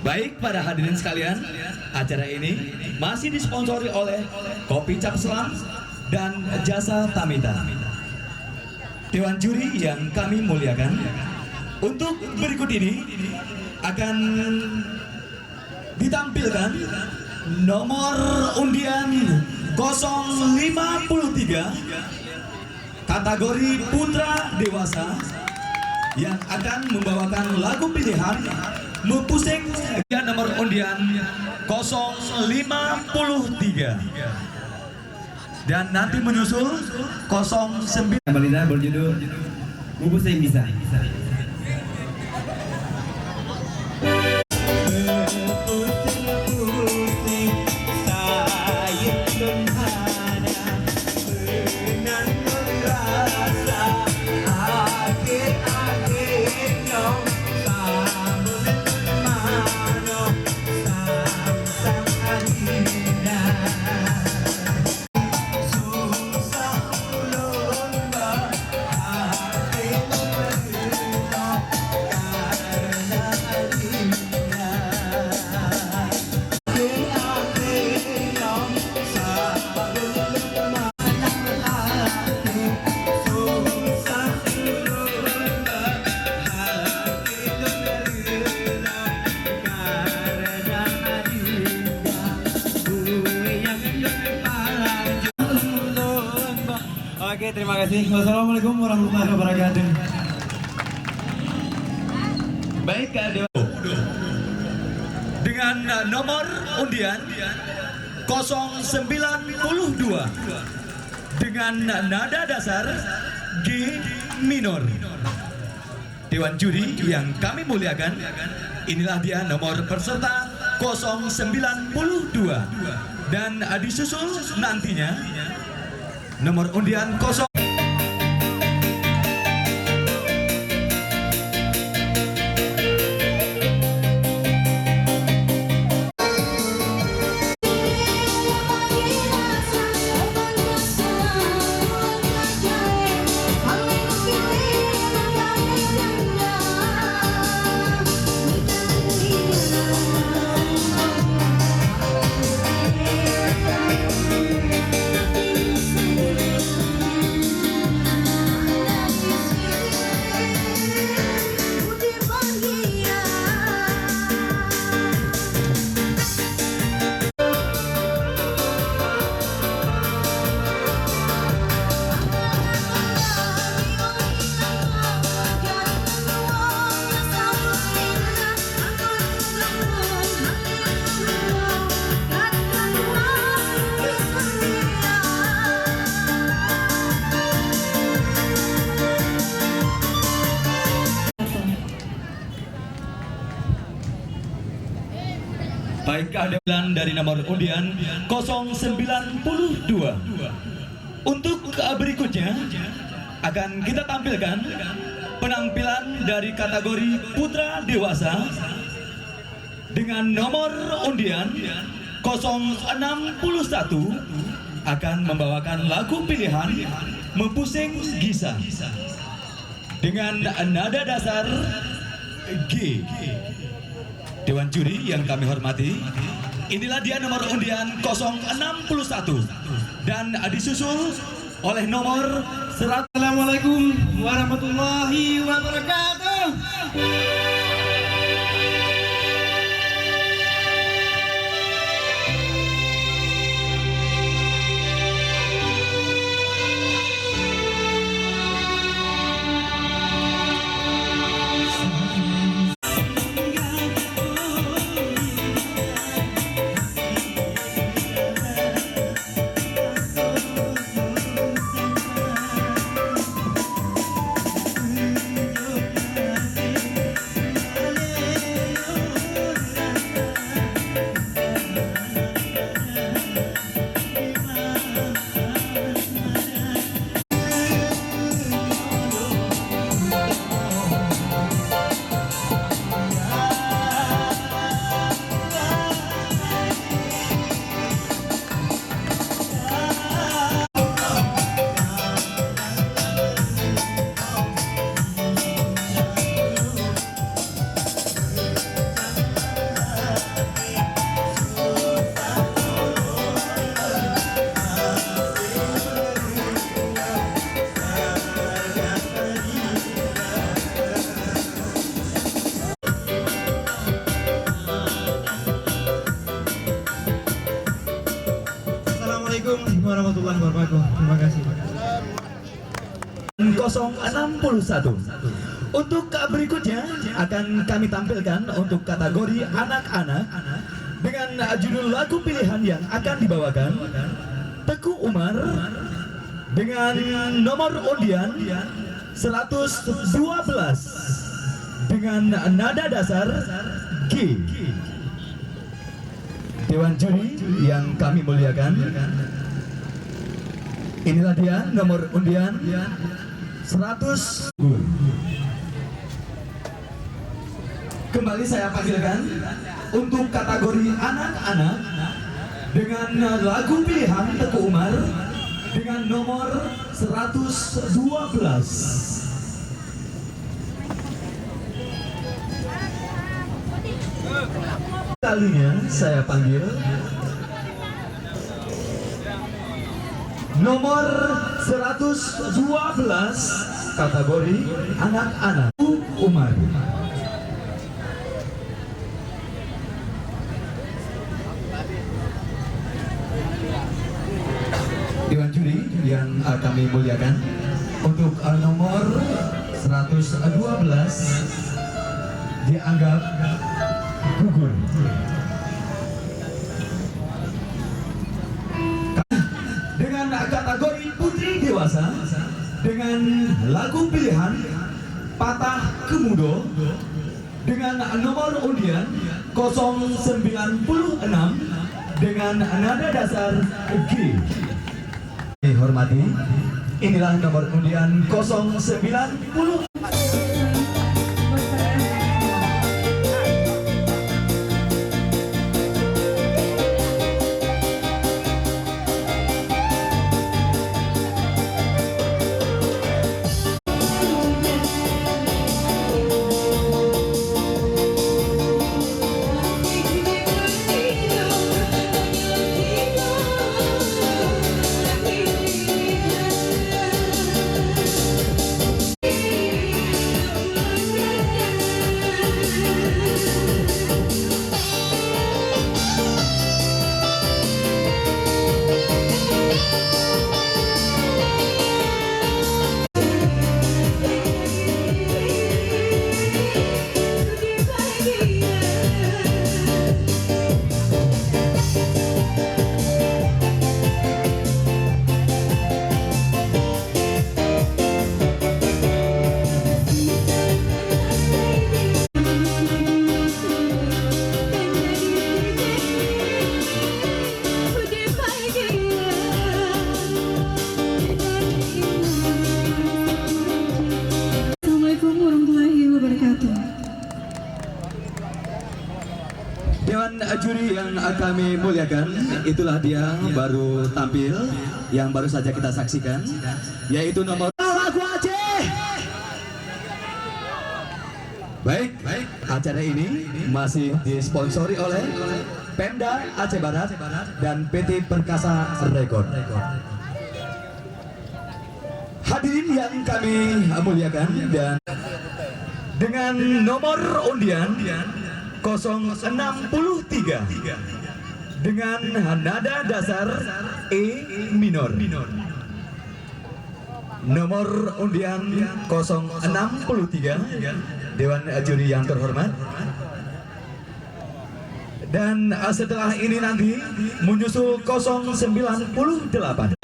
Baik para hadirin sekalian, acara ini masih disponsori oleh Kopi Cap Selam dan Jasa Tamita. Dewan juri yang kami muliakan, untuk berikut ini akan ditampilkan nomor undian 053 kategori putra dewasa yang akan membawakan lagu pilihan Mepusing. Nomor undian 053 dan nanti menyusul 09 balita berjudul Mepusing Bisa. Oke, terima kasih. Wassalamualaikum warahmatullahi wabarakatuh. Baik, dengan nomor undian 092 dengan nada dasar G minor. Dewan juri yang kami muliakan, inilah dia nomor peserta 092 dan disusul nantinya nomor undian 0. Baik, keadilan dari nomor undian 092. Untuk berikutnya akan kita tampilkan penampilan dari kategori putra dewasa dengan nomor undian 061 akan membawakan lagu pilihan Mepusing Gisa dengan nada dasar G. Dewan juri yang kami hormati, inilah dia nomor undian 061 dan disusul oleh nomor 100. Assalamualaikum warahmatullahi wabarakatuh. warahmatullahi wabarakatuh. Terima kasih. 061. Untuk berikutnya akan kami tampilkan untuk kategori anak-anak dengan judul lagu pilihan yang akan dibawakan Teguh Umar dengan nomor undian 112 dengan nada dasar G. Dewan juri yang kami muliakan, inilah dia nomor undian 100. Kembali saya panggilkan untuk kategori anak-anak dengan lagu pilihan Teguh Umar dengan nomor 112. Kalinya saya panggil nomor 112 kategori anak-anak Umar. Dewan juri yang kami muliakan, untuk nomor 112 dianggap gugur. Dengan kategori putri dewasa dengan lagu pilihan Patah Kemudo dengan nomor undian 096 dengan nada dasar G. Dihormati, inilah nomor undian 090. Dewan juri yang kami muliakan, itulah dia baru tampil yang baru saja kita saksikan, yaitu nomor lagu Aceh. Baik, acara ini masih disponsori oleh Pemda Aceh Barat dan PT Perkasa Rekod. Hadirin yang kami muliakan, dan dengan nomor undian 063 dengan nada dasar E minor. Nomor undian 063, Dewan juri yang terhormat. Dan setelah ini nanti menyusul 098.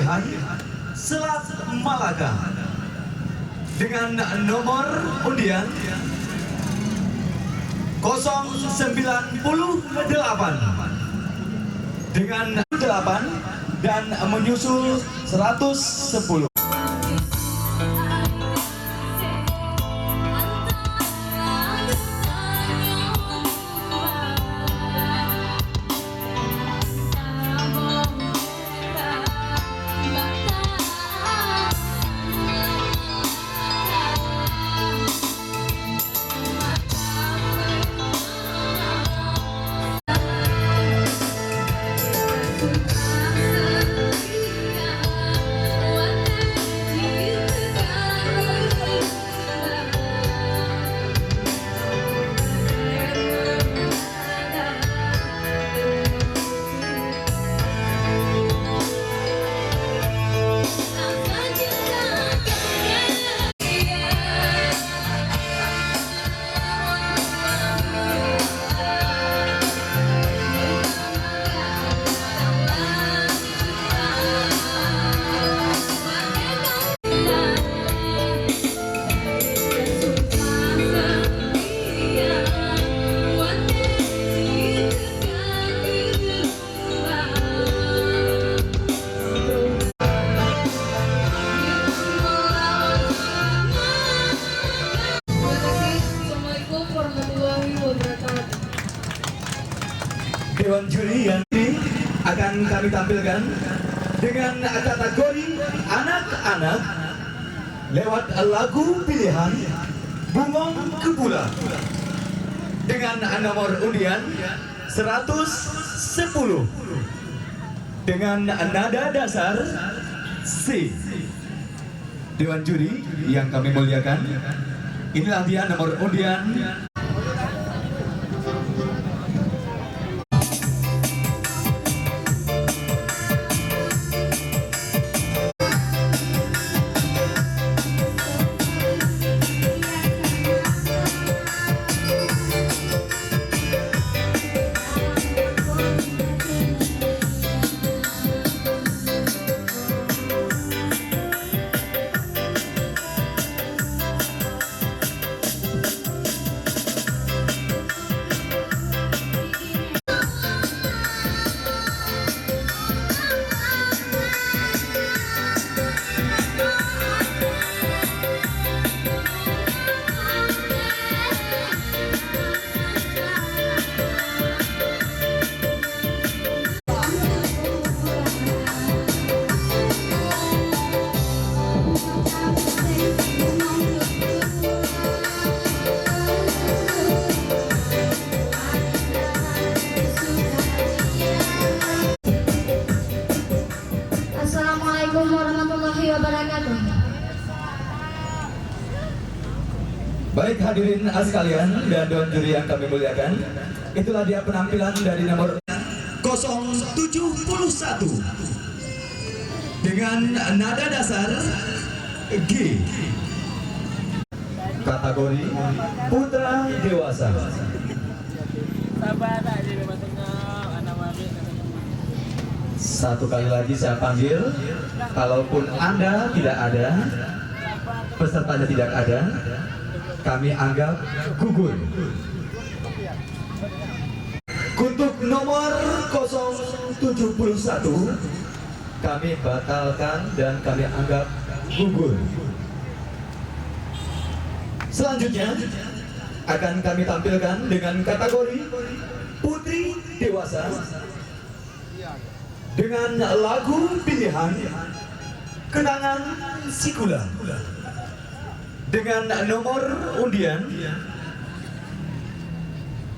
pilihan Selat Malaka dengan nomor undian 098 dengan 8 dan menyusul 110. Dewan juri yang ini akan kami tampilkan dengan kategori anak-anak lewat lagu pilihan Bungong Kepula dengan nomor undian 110 dengan nada dasar C. Dewan juri yang kami muliakan, inilah dia nomor undian. Assalamualaikum warahmatullahi wabarakatuh. Baik hadirin sekalian dan dewan juri yang kami muliakan, itulah dia penampilan dari nomor 071 dengan nada dasar G, kategori putra dewasa. Satu kali lagi saya panggil, kalaupun Anda tidak ada, pesertanya tidak ada, kami anggap gugur. Untuk nomor 071 kami batalkan dan kami anggap gugur. Selanjutnya akan kami tampilkan dengan kategori putri dewasa dengan lagu pilihan Kenangan Sikula dengan nomor undian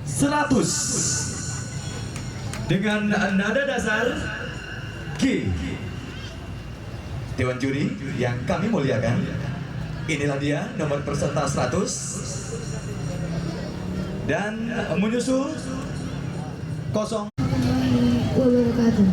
100 dengan nada dasar G. Dewan juri yang kami muliakan, inilah dia nomor peserta 100 dan menyusul 0 Wabarakatuh.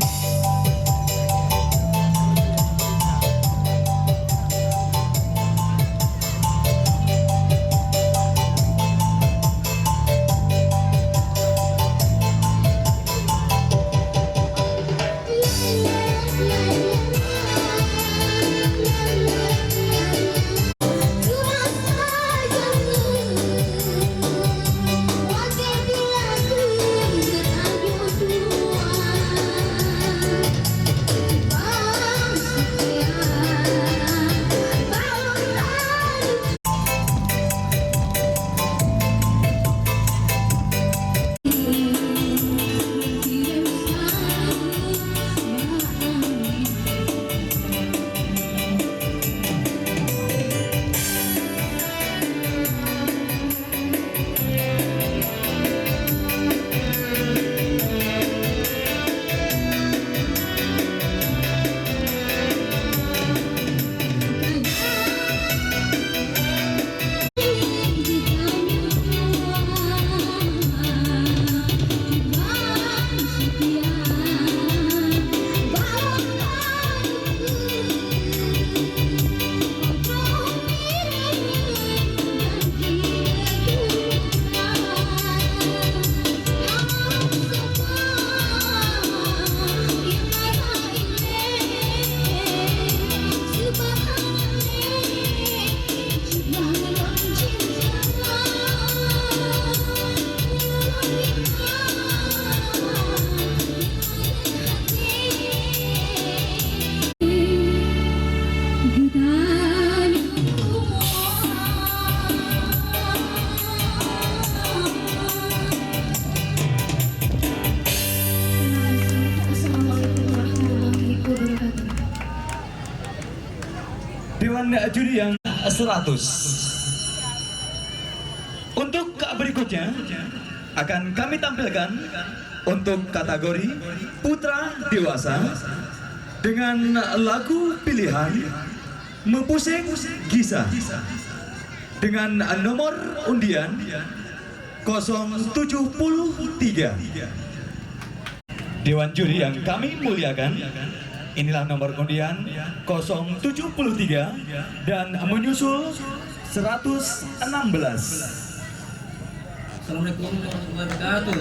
Dewan juri yang 100. Untuk berikutnya akan kami tampilkan untuk kategori putra dewasa dengan lagu pilihan Mepusing Gisa dengan nomor undian 073. Dewan juri yang kami muliakan, inilah nomor undian 073 dan menyusul 116. Assalamualaikum warahmatullahi wabarakatuh.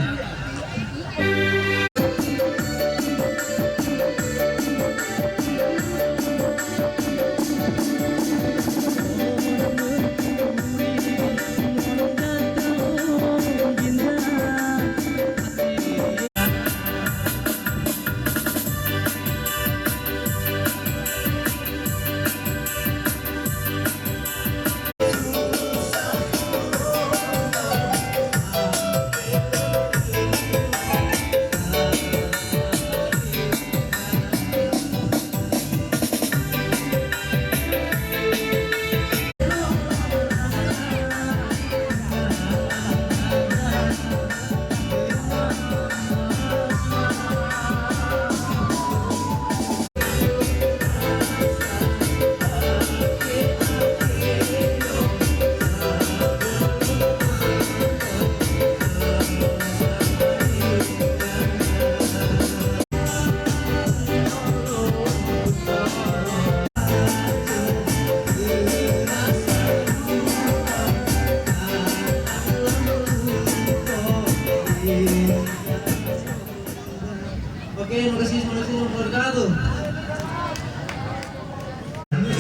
Oke, terima kasih. Assalamualaikum warahmatullahi wabarakatuh.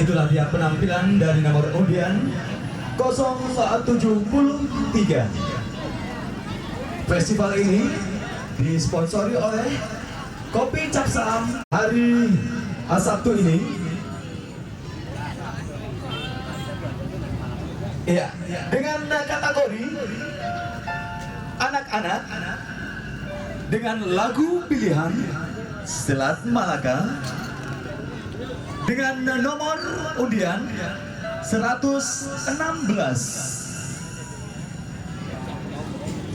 Itulah dia penampilan dari nomor undian 073. Festival ini disponsori oleh Kopi Cap Salam. Hari Sabtu ini, ya, dengan kategori anak-anak dengan lagu pilihan Selat Malaka dengan nomor undian 116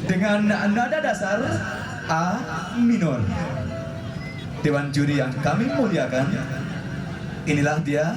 dengan nada dasar A minor. Dewan juri yang kami muliakan, inilah dia.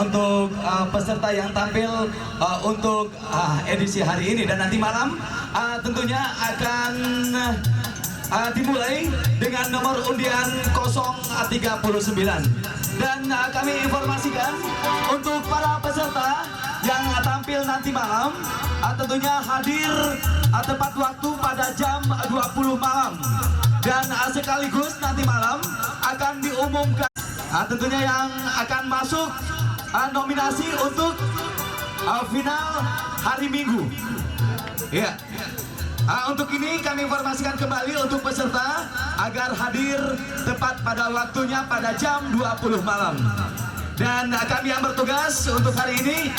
Untuk peserta yang tampil untuk edisi hari ini dan nanti malam tentunya akan dimulai dengan nomor undian 039. Dan kami informasikan untuk para peserta yang tampil nanti malam tentunya hadir tepat waktu pada jam 20 malam. Dan sekaligus nanti malam akan diumumkan tentunya yang akan masuk nominasi untuk final hari Minggu. Ya. Untuk ini kami informasikan kembali untuk peserta agar hadir tepat pada waktunya pada jam 20 malam. Dan kami yang bertugas untuk hari ini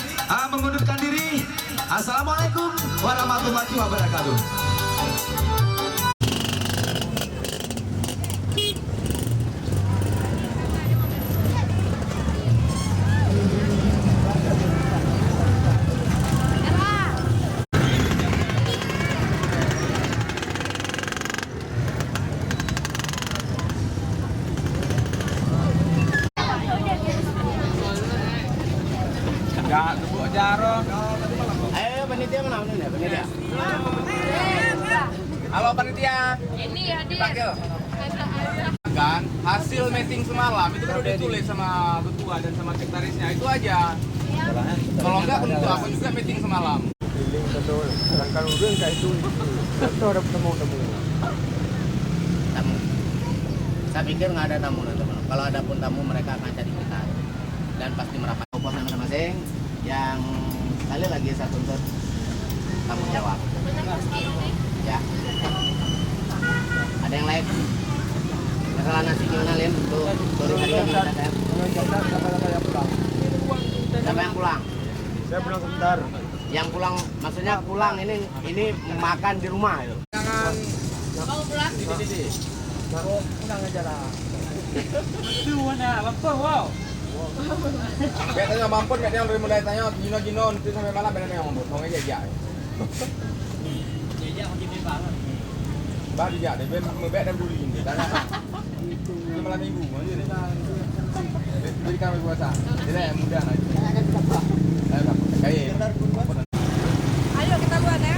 mengundurkan diri. Assalamualaikum warahmatullahi wabarakatuh. Ayo panitia mana ya panitia? Halo panitia. Ini hadir. Panggil. Kan hasil meeting semalam itu kan udah ditulis sama ketua dan sama sekretarisnya itu aja. Kalau enggak untuk aku juga meeting semalam. Betul. Sedangkan udah kayak itu. Itu ada temu-temu. Tamu. Saya pikir nggak ada tamu nanti malam. Kalau ada pun tamu mereka akan cari kita dan pasti merapat pos masing-masing yang sekali lagi saya tuntut tanggung jawab. Ya. Ada yang lain? Masalah nasi gimana Lim? Tuh, sorry hari ini kita saya. Siapa yang pulang? Saya pulang sebentar. Yang pulang, maksudnya pulang ini makan di rumah itu. Jangan. Mau pulang? Di. Pulang aja lah. Itu mana? Lapor wow. Biar tanya mampun, biar dia mulai tanya gino itu sampai mana benar yang mampun. Mau ngejak. Jejak makin di banget. Baru dia, dia membek dan dulu ini. Tanya. Ini malam minggu, jadi kami puasa. Jadi yang muda lagi. Ayo, kayak. Ayo kita buat ya.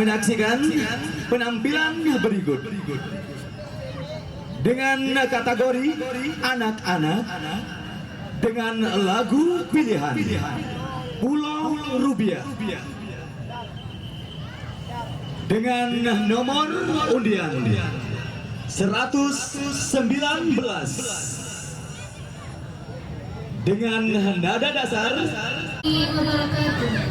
Menyaksikan penampilan berikut dengan kategori anak-anak dengan lagu pilihan Pulau Rubiah dengan nomor undian 119 dengan nada dasar wabarakatuh.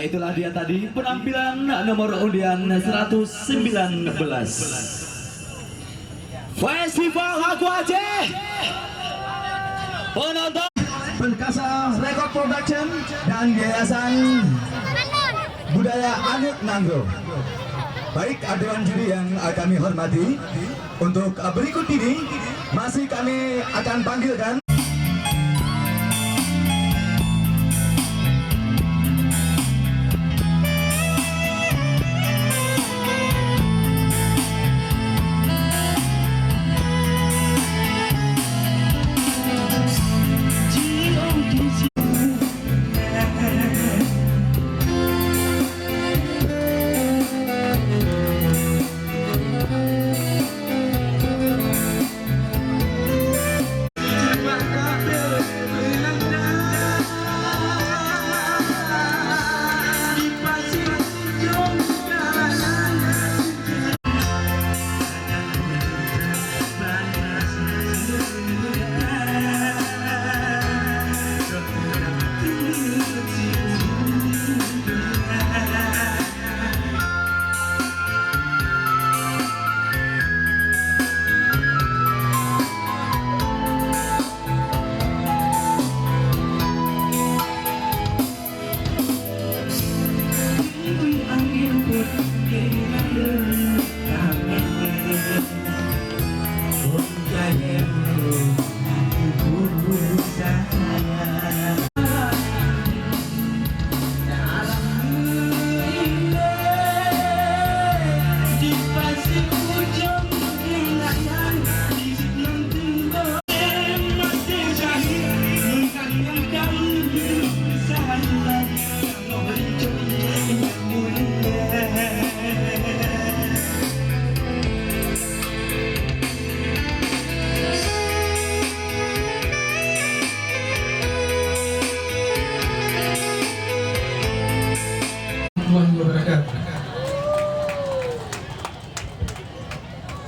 Itulah dia tadi penampilan nomor undian 119 Festival Lagu Aceh. Penonton Perkasa Record Production dan Yayasan Budaya Anut Nanggo. Baik adewan juri yang kami hormati, untuk berikut ini masih kami akan panggilkan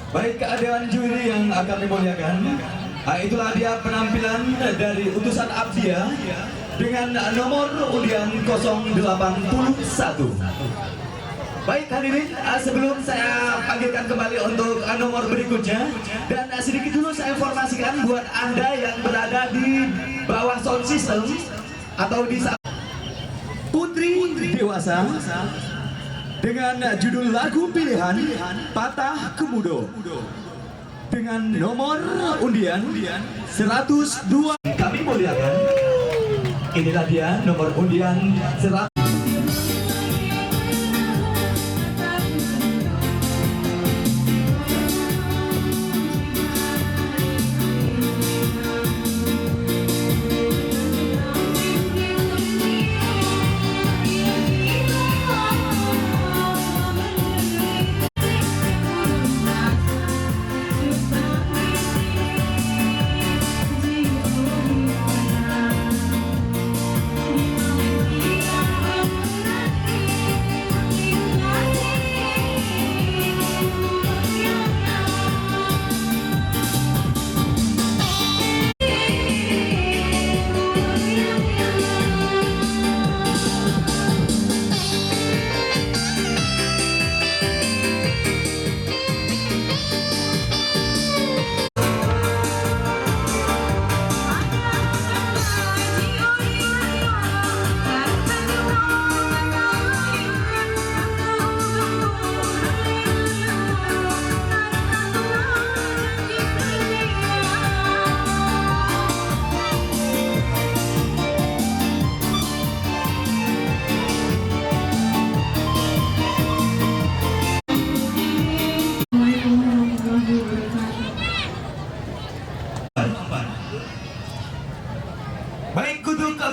Baik keadaan juri yang kami muliakan, itulah dia penampilan dari utusan Abdia dengan nomor undian 081. Baik hadirin, sebelum saya panggilkan kembali untuk nomor berikutnya, dan sedikit dulu saya informasikan buat Anda yang berada di bawah sound system atau di Putri Dewasa dengan judul lagu pilihan Patah Kemudo dengan nomor undian 102. Kami muliakan, inilah dia nomor undian 100.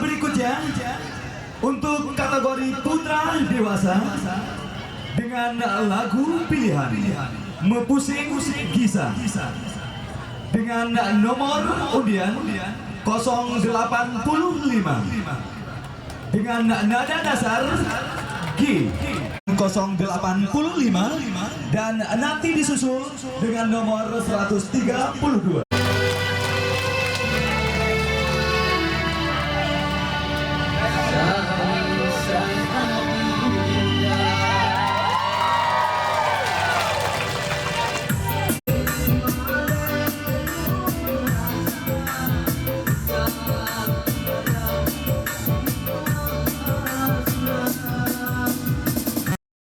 berikutnya untuk kategori putra dewasa dengan lagu pilihan Mepusing Gisa dengan nomor undian 085 dengan nada dasar G 085 dan nanti disusul dengan nomor 132.